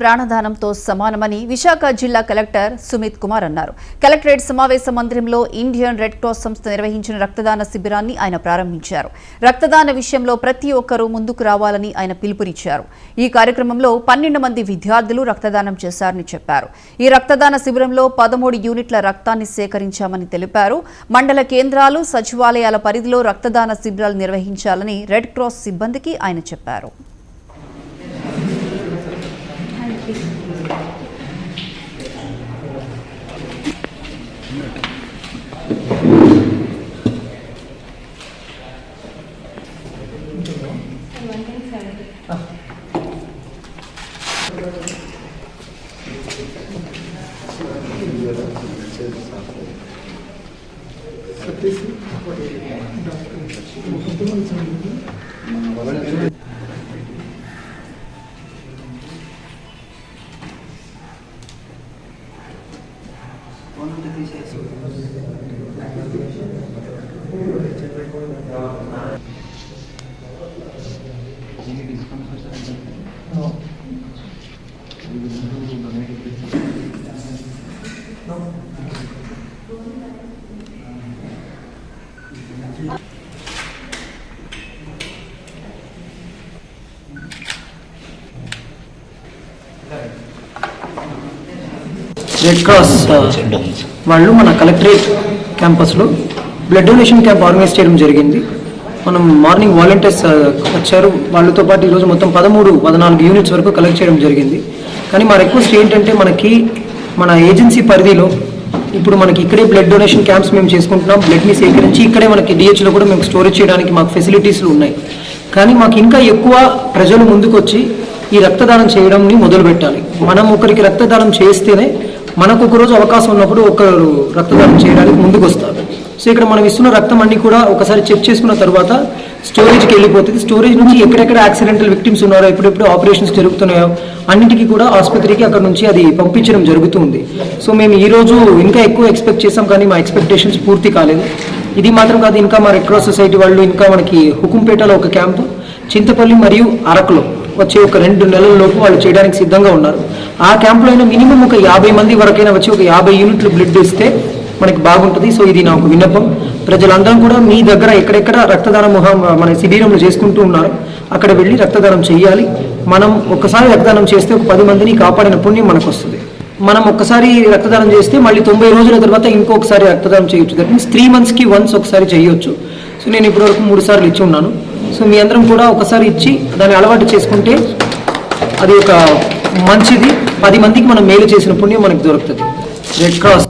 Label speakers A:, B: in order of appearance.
A: ప్రాణదానంతో సమానమని విశాఖ జిల్లా కలెక్టర్ సుమిత్ కుమార్ అన్నారు. కలెక్టరేట్ సమావేశ మందిరంలో ఇండియన్ రెడ్ క్రాస్ సంస్థ నిర్వహించిన రక్తదాన శిబిరాన్ని ఆయన ప్రారంభించారు. రక్తదాన విషయంలో ప్రతి ఒక్కరూ ముందుకు రావాలని ఆయన పిలుపునిచ్చారు. ఈ కార్యక్రమంలో 12 మంది విద్యార్థులు రక్తదానం చేశారని చెప్పారు. ఈ రక్తదాన శిబిరంలో 13 యూనిట్ల రక్తాన్ని సేకరించామని తెలిపారు. మండల కేంద్రాలు, సచివాలయాల పరిధిలో రక్తదాన శిబిరాలు నిర్వహించాలని రెడ్ క్రాస్ సిబ్బందికి ఆయన చెప్పారు.
B: రెడ్ క్రాస్ వాళ్ళు మన కలెక్టరేట్ క్యాంపస్లో బ్లడ్ డొనేషన్ క్యాంప్ ఆర్గనైజ్ చేయడం జరిగింది. మనం మార్నింగ్ వాలంటీర్స్ వచ్చారు. వాళ్ళతో పాటు ఈరోజు మొత్తం 13-14 యూనిట్స్ వరకు కలెక్ట్ చేయడం జరిగింది. కానీ మా రిక్వెస్ట్ ఏంటంటే మన ఏజెన్సీ పరిధిలో ఇప్పుడు మనకి ఇక్కడే బ్లడ్ డొనేషన్ క్యాంప్స్ మేము చేసుకుంటున్నాం. బ్లడ్ని సేకరించి ఇక్కడే మనకి డిహెచ్లో కూడా మేము స్టోరేజ్ చేయడానికి మాకు ఫెసిలిటీస్లు ఉన్నాయి. కానీ మాకు ఇంకా ఎక్కువ ప్రజలు ముందుకొచ్చి ఈ రక్తదానం చేయడంని మొదలు పెట్టాలి. మనం ఒకరికి రక్తదానం చేస్తేనే మనకు ఒకరోజు అవకాశం ఉన్నప్పుడు ఒకరు రక్తదానం చేయడానికి ముందుకు వస్తారు. సో ఇక్కడ మనం ఇస్తున్న రక్తం అన్ని కూడా ఒకసారి చెక్ చేసుకున్న తర్వాత స్టోరేజ్కి వెళ్ళిపోతుంది. స్టోరేజ్ నుంచి ఎక్కడెక్కడ యాక్సిడెంటల్ విక్టిమ్స్ ఉన్నారో, ఎప్పుడెప్పుడు ఆపరేషన్స్ జరుగుతున్నాయో అన్నింటికీ కూడా ఆసుపత్రికి అక్కడ నుంచి అది పంపించడం జరుగుతుంది. సో మేము ఈరోజు ఇంకా ఎక్కువ ఎక్స్పెక్ట్ చేసాం, కానీ మా ఎక్స్పెక్టేషన్స్ పూర్తి కాలేదు. ఇది మాత్రం కాదు, ఇంకా మా రెడ్ క్రాస్ సొసైటీ వాళ్ళు ఇంకా మనకి హుకుంపేటలో ఒక క్యాంపు, చింతపల్లి మరియు అరకులో వచ్చే ఒక 2 నెలల లోపు వాళ్ళు చేయడానికి సిద్ధంగా ఉన్నారు. ఆ క్యాంపులో అయినా మినిమం ఒక 50 మంది వరకైనా వచ్చి ఒక 50 యూనిట్లు బ్లడ్ ఇస్తే మనకి బాగుంటుంది. సో ఇది నాకు విన్నపం. ప్రజలందరం కూడా మీ దగ్గర ఎక్కడెక్కడ రక్తదాన మన శిబిరంలో చేసుకుంటూ ఉన్నారు అక్కడ వెళ్ళి రక్తదానం చేయాలి. మనం ఒక్కసారి రక్తదానం చేస్తే ఒక 10 మందిని కాపాడిన పుణ్యం మనకు వస్తుంది. మనం ఒక్కసారి రక్తదానం చేస్తే మళ్ళీ 90 రోజుల తర్వాత ఇంకొకసారి రక్తదానం చేయొచ్చు. దట్ మీన్స్ 3 monthsకి వన్స్ ఒకసారి చేయొచ్చు. సో నేను ఇప్పటివరకు 3 సార్లు ఇచ్చి ఉన్నాను. సో మీ అందరం కూడా ఒకసారి ఇచ్చి దాన్ని అలవాటు చేసుకుంటే అది ఒక మంచిది. 10 మందికి మనం మేలు చేసిన పుణ్యం మనకు దొరుకుతుంది. Red cross